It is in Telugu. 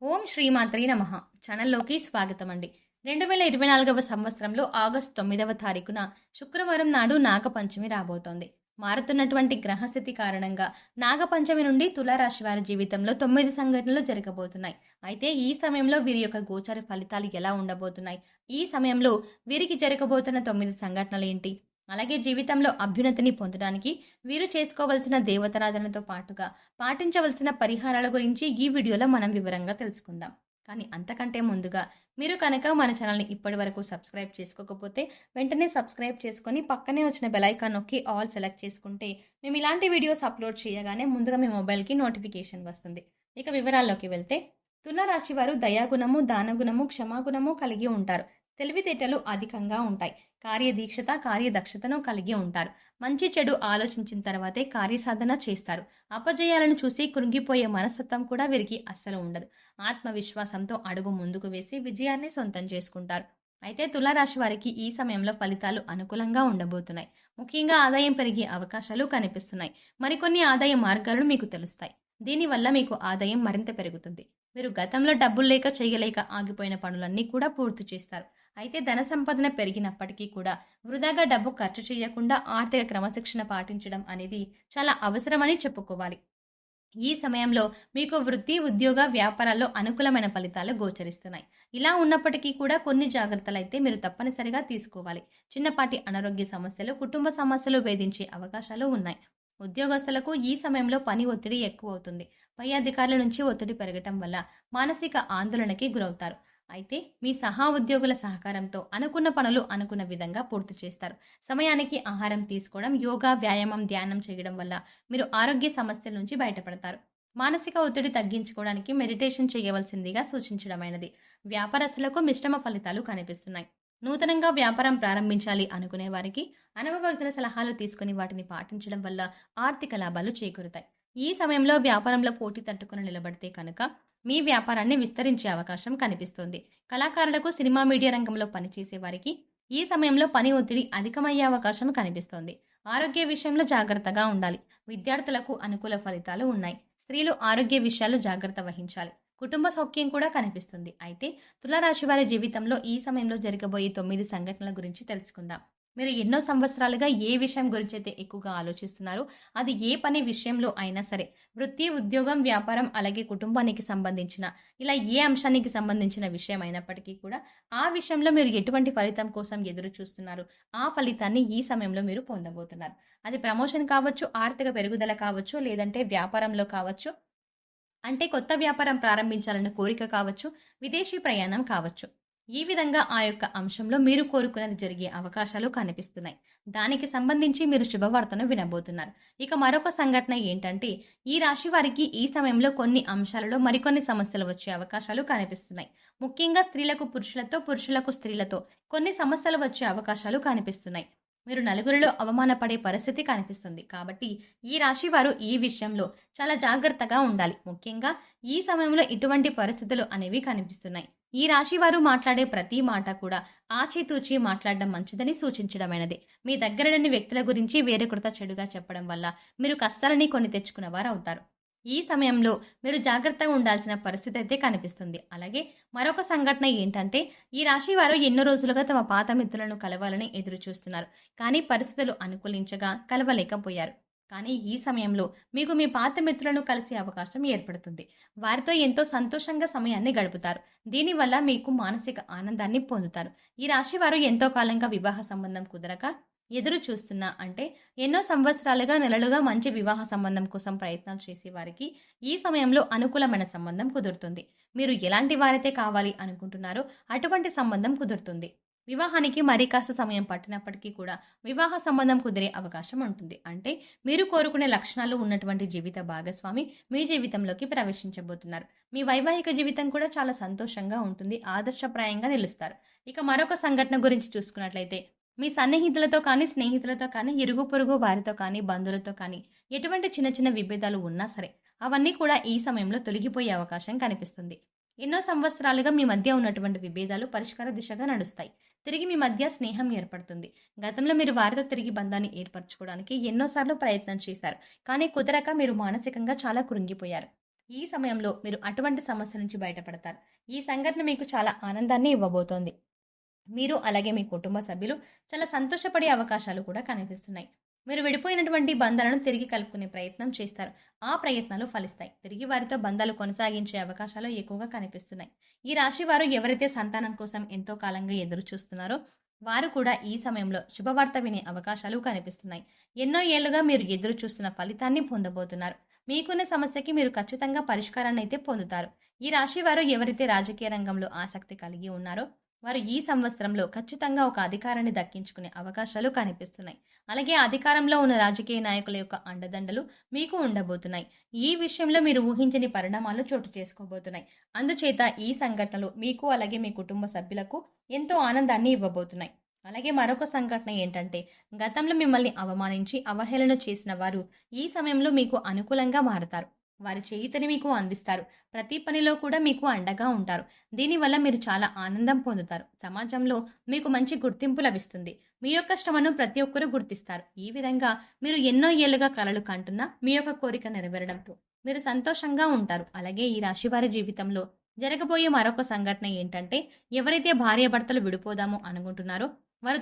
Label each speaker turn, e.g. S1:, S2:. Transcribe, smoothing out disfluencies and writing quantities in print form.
S1: ఓం శ్రీమాత్రే నమః. ఛానల్లోకి స్వాగతం అండి. 2024వ సంవత్సరంలో ఆగస్టు 9వ తారీఖున శుక్రవారం నాడు నాగపంచమి రాబోతోంది. మారుతున్నటువంటి గ్రహస్థితి కారణంగా నాగపంచమి నుండి తులారాశి వారి జీవితంలో 9 సంఘటనలు జరగబోతున్నాయి. అయితే ఈ సమయంలో వీరి యొక్క గోచర ఫలితాలు ఎలా ఉండబోతున్నాయి? ఈ సమయంలో వీరికి జరగబోతున్న 9 సంఘటనలు ఏంటి? అలాగే జీవితంలో అభ్యున్నతిని పొందడానికి వీరు చేసుకోవలసిన దేవతారాధనతో పాటుగా పాటించవలసిన పరిహారాల గురించి ఈ వీడియోలో మనం వివరంగా తెలుసుకుందాం. కానీ అంతకంటే ముందుగా మీరు కనుక మన ఛానల్ని ఇప్పటి వరకు సబ్స్క్రైబ్ చేసుకోకపోతే వెంటనే సబ్స్క్రైబ్ చేసుకొని పక్కనే వచ్చిన బెల్ ఐకాన్ నొక్కి ఆల్ సెలెక్ట్ చేసుకుంటే మేము ఇలాంటి వీడియోస్ అప్లోడ్ చేయగానే ముందుగా మీ మొబైల్కి నోటిఫికేషన్ వస్తుంది. ఇక వివరాల్లోకి వెళ్తే తులారాశి వారు దయాగుణము, దానగుణము, క్షమాగుణము కలిగి ఉంటారు. తెలివితేటలు అధికంగా ఉంటాయి. కార్యదీక్షత, కార్యదక్షతను కలిగి ఉంటారు. మంచి చెడు ఆలోచించిన తర్వాతే కార్యసాధన చేస్తారు. అపజయాలను చూసి కృంగిపోయే మనస్తత్వం కూడా వీరికి అస్సలు ఉండదు. ఆత్మవిశ్వాసంతో అడుగు ముందుకు వేసి విజయాన్ని సొంతం చేసుకుంటారు. అయితే తులారాశి వారికి ఈ సమయంలో ఫలితాలు అనుకూలంగా ఉండబోతున్నాయి. ముఖ్యంగా ఆదాయం పెరిగే అవకాశాలు కనిపిస్తున్నాయి. మరికొన్ని ఆదాయ మార్గాలు మీకు తెలుస్తాయి. దీనివల్ల మీకు ఆదాయం మరింత పెరుగుతుంది. మీరు గతంలో డబ్బులు లేక చేయలేక ఆగిపోయిన పనులన్నీ కూడా పూర్తి చేస్తారు. అయితే ధన సంపాదన పెరిగినప్పటికీ కూడా వృధాగా డబ్బు ఖర్చు చేయకుండా ఆర్థిక క్రమశిక్షణ పాటించడం అనేది చాలా అవసరమని చెప్పుకోవాలి. ఈ సమయంలో మీకు వృత్తి, ఉద్యోగ, వ్యాపారాల్లో అనుకూలమైన ఫలితాలు గోచరిస్తున్నాయి. ఇలా ఉన్నప్పటికీ కూడా కొన్ని జాగ్రత్తలు అయితే మీరు తప్పనిసరిగా తీసుకోవాలి. చిన్నపాటి అనారోగ్య సమస్యలు, కుటుంబ సమస్యలు వేధించే అవకాశాలు ఉన్నాయి. ఉద్యోగస్తులకు ఈ సమయంలో పని ఒత్తిడి ఎక్కువ అవుతుంది. పై అధికారుల నుంచి ఒత్తిడి పెరగటం వల్ల మానసిక ఆందోళనకి గురవుతారు. అయితే మీ సహా ఉద్యోగుల సహకారంతో అనుకున్న పనులు అనుకున్న విధంగా పూర్తి చేస్తారు. సమయానికి ఆహారం తీసుకోవడం, యోగా, వ్యాయామం, ధ్యానం చేయడం వల్ల మీరు ఆరోగ్య సమస్యల నుంచి బయటపడతారు. మానసిక ఒత్తిడి తగ్గించుకోవడానికి మెడిటేషన్ చేయవలసిందిగా సూచించడమైనది. వ్యాపారస్తులకు మిశ్రమ ఫలితాలు కనిపిస్తున్నాయి. నూతనంగా వ్యాపారం ప్రారంభించాలి అనుకునే వారికి అనుభవజ్ఞుల సలహాలు తీసుకుని వాటిని పాటించడం వల్ల ఆర్థిక లాభాలు చేకూరుతాయి. ఈ సమయంలో వ్యాపారంలో పోటీ తట్టుకుని నిలబడితే కనుక మీ వ్యాపారాన్ని విస్తరించే అవకాశం కనిపిస్తుంది. కళాకారులకు, సినిమా మీడియా రంగంలో పనిచేసే వారికి ఈ సమయంలో పని ఒత్తిడి అధికమయ్యే అవకాశం కనిపిస్తోంది. ఆరోగ్య విషయంలో జాగ్రత్తగా ఉండాలి. విద్యార్థులకు అనుకూల ఫలితాలు ఉన్నాయి. స్త్రీలు ఆరోగ్య విషయాలు జాగ్రత్త వహించాలి. కుటుంబ సౌఖ్యం కూడా కనిపిస్తుంది. అయితే తులారాశి వారి జీవితంలో ఈ సమయంలో జరగబోయే 9 సంఘటనల గురించి తెలుసుకుందాం. మీరు ఎన్నో సంవత్సరాలుగా ఏ విషయం గురించి అయితే ఎక్కువగా ఆలోచిస్తున్నారో, అది ఏ పని విషయంలో అయినా సరే, వృత్తి, ఉద్యోగం, వ్యాపారం, అలాగే కుటుంబానికి సంబంధించిన ఇలా ఏ అంశానికి సంబంధించిన విషయం అయినప్పటికీ కూడా ఆ విషయంలో మీరు ఎటువంటి ఫలితం కోసం ఎదురు చూస్తున్నారు, ఆ ఫలితాన్ని ఈ సమయంలో మీరు పొందబోతున్నారు. అది ప్రమోషన్ కావచ్చు, ఆర్థిక పెరుగుదల కావచ్చు, లేదంటే వ్యాపారంలో కావచ్చు, అంటే కొత్త వ్యాపారం ప్రారంభించాలన్న కోరిక కావచ్చు, విదేశీ ప్రయాణం కావచ్చు. ఈ విధంగా ఆ యొక్క అంశంలో మీరు కోరుకున్నది జరిగే అవకాశాలు కనిపిస్తున్నాయి. దానికి సంబంధించి మీరు శుభవార్తను వినబోతున్నారు. ఇక మరొక సంఘటన ఏంటంటే, ఈ రాశి వారికి ఈ సమయంలో కొన్ని అంశాలలో మరికొన్ని సమస్యలు వచ్చే అవకాశాలు కనిపిస్తున్నాయి. ముఖ్యంగా స్త్రీలకు పురుషులతో, పురుషులకు స్త్రీలతో కొన్ని సమస్యలు వచ్చే అవకాశాలు కనిపిస్తున్నాయి. మీరు నలుగురిలో అవమానపడే పరిస్థితి కనిపిస్తుంది. కాబట్టి ఈ రాశి వారు ఈ విషయంలో చాలా జాగ్రత్తగా ఉండాలి. ముఖ్యంగా ఈ సమయంలో ఇటువంటి పరిస్థితులు అనేవి కనిపిస్తున్నాయి. ఈ రాశి వారు మాట్లాడే ప్రతి మాట కూడా ఆచితూచి మాట్లాడడం మంచిదని సూచించడమైనది. మీ దగ్గరని వ్యక్తుల గురించి వేరొకరితో చెడుగా చెప్పడం వల్ల మీరు కష్టాలని కొని తెచ్చుకున్న వారు అవుతారు. ఈ సమయంలో మీరు జాగ్రత్తగా ఉండాల్సిన పరిస్థితి అయితే కనిపిస్తుంది. అలాగే మరొక సంఘటన ఏంటంటే, ఈ రాశి వారు ఎన్నో రోజులుగా తమ పాత మిత్రులను కలవాలని ఎదురు చూస్తున్నారు. కానీ పరిస్థితులు అనుకూలించగా కలవలేకపోయారు. కానీ ఈ సమయంలో మీకు మీ పాత మిత్రులను కలిసే అవకాశం ఏర్పడుతుంది. వారితో ఎంతో సంతోషంగా సమయాన్ని గడుపుతారు. దీనివల్ల మీకు మానసిక ఆనందాన్ని పొందుతారు. ఈ రాశి వారు ఎంతో కాలంగా వివాహ సంబంధం కుదరక ఎదురు చూస్తున్నా, అంటే ఎన్నో సంవత్సరాలుగా, నెలలుగా మంచి వివాహ సంబంధం కోసం ప్రయత్నాలు చేసే వారికి ఈ సమయంలో అనుకూలమైన సంబంధం కుదురుతుంది. మీరు ఎలాంటి వారైతే కావాలి అనుకుంటున్నారో అటువంటి సంబంధం కుదురుతుంది. వివాహానికి మరి కాస్త సమయం పట్టినప్పటికీ కూడా వివాహ సంబంధం కుదిరే అవకాశం ఉంటుంది. అంటే మీరు కోరుకునే లక్షణాలు ఉన్నటువంటి జీవిత భాగస్వామి మీ జీవితంలోకి ప్రవేశించబోతున్నారు. మీ వైవాహిక జీవితం కూడా చాలా సంతోషంగా ఉంటుంది. ఆదర్శప్రాయంగా నిలుస్తారు. ఇక మరొక సంఘటన గురించి చూసుకున్నట్లయితే, మీ సన్నిహితులతో కానీ, స్నేహితులతో కానీ, ఇరుగు పొరుగు వారితో కానీ, బంధువులతో కానీ ఎటువంటి చిన్న చిన్న విభేదాలు ఉన్నా సరే అవన్నీ కూడా ఈ సమయంలో తొలగిపోయే అవకాశం కనిపిస్తుంది. ఎన్నో సంవత్సరాలుగా మీ మధ్య ఉన్నటువంటి విభేదాలు పరిష్కార దిశగా నడుస్తాయి. తిరిగి మీ మధ్య స్నేహం ఏర్పడుతుంది. గతంలో మీరు వారితో తిరిగి బంధాన్ని ఏర్పరచుకోవడానికి ఎన్నోసార్లు ప్రయత్నం చేశారు. కానీ కుదరక మీరు మానసికంగా చాలా కృంగిపోయారు. ఈ సమయంలో మీరు అటువంటి సమస్య నుంచి బయటపడతారు. ఈ సంఘటన మీకు చాలా ఆనందాన్ని ఇవ్వబోతోంది. మీరు అలాగే మీ కుటుంబ సభ్యులు చాలా సంతోషపడే అవకాశాలు కూడా కనిపిస్తున్నాయి. మీరు విడిపోయినటువంటి బంధాలను తిరిగి కలుపుకునే ప్రయత్నం చేస్తారు. ఆ ప్రయత్నాలు ఫలిస్తాయి. తిరిగి వారితో బంధాలు కొనసాగించే అవకాశాలు ఎక్కువగా కనిపిస్తున్నాయి. ఈ రాశి వారు ఎవరైతే సంతానం కోసం ఎంతో కాలంగా ఎదురు చూస్తున్నారో వారు కూడా ఈ సమయంలో శుభవార్త వినే అవకాశాలు కనిపిస్తున్నాయి. ఎన్నో ఏళ్లుగా మీరు ఎదురు చూస్తున్న ఫలితాన్ని పొందబోతున్నారు. మీకున్న సమస్యకి మీరు ఖచ్చితంగా పరిష్కారాన్ని అయితే పొందుతారు. ఈ రాశి వారు ఎవరైతే రాజకీయ రంగంలో ఆసక్తి కలిగి ఉన్నారో వారు ఈ సంవత్సరంలో ఖచ్చితంగా ఒక అధికారాన్ని దక్కించుకునే అవకాశాలు కనిపిస్తున్నాయి. అలాగే అధికారంలో ఉన్న రాజకీయ నాయకుల యొక్క అండదండలు మీకు ఉండబోతున్నాయి. ఈ విషయంలో మీరు ఊహించని పరిణామాలు చోటు చేసుకోబోతున్నాయి. అందుచేత ఈ సంఘటనలు మీకు అలాగే మీ కుటుంబ సభ్యులకు ఎంతో ఆనందాన్ని ఇవ్వబోతున్నాయి. అలాగే మరొక సంఘటన ఏంటంటే గతంలో మిమ్మల్ని అవమానించి అవహేళన చేసిన వారు ఈ సమయంలో మీకు అనుకూలంగా మారతారు. వారి చేయుతని మీకు అందిస్తారు. ప్రతి పనిలో కూడా మీకు అండగా ఉంటారు. దీనివల్ల మీరు చాలా ఆనందం పొందుతారు. సమాజంలో మీకు మంచి గుర్తింపు లభిస్తుంది. మీ యొక్క శ్రమను ప్రతి ఒక్కరూ గుర్తిస్తారు. ఈ విధంగా మీరు ఎన్నో ఏళ్లుగా కలలు కంటున్న మీ యొక్క కోరిక నెరవేరడంతో మీరు సంతోషంగా ఉంటారు. అలాగే ఈ రాశి వారి జీవితంలో జరగబోయే మరొక సంఘటన ఏంటంటే ఎవరైతే భార్యాభర్తలు విడిపోదాము అనుకుంటున్నారో వారు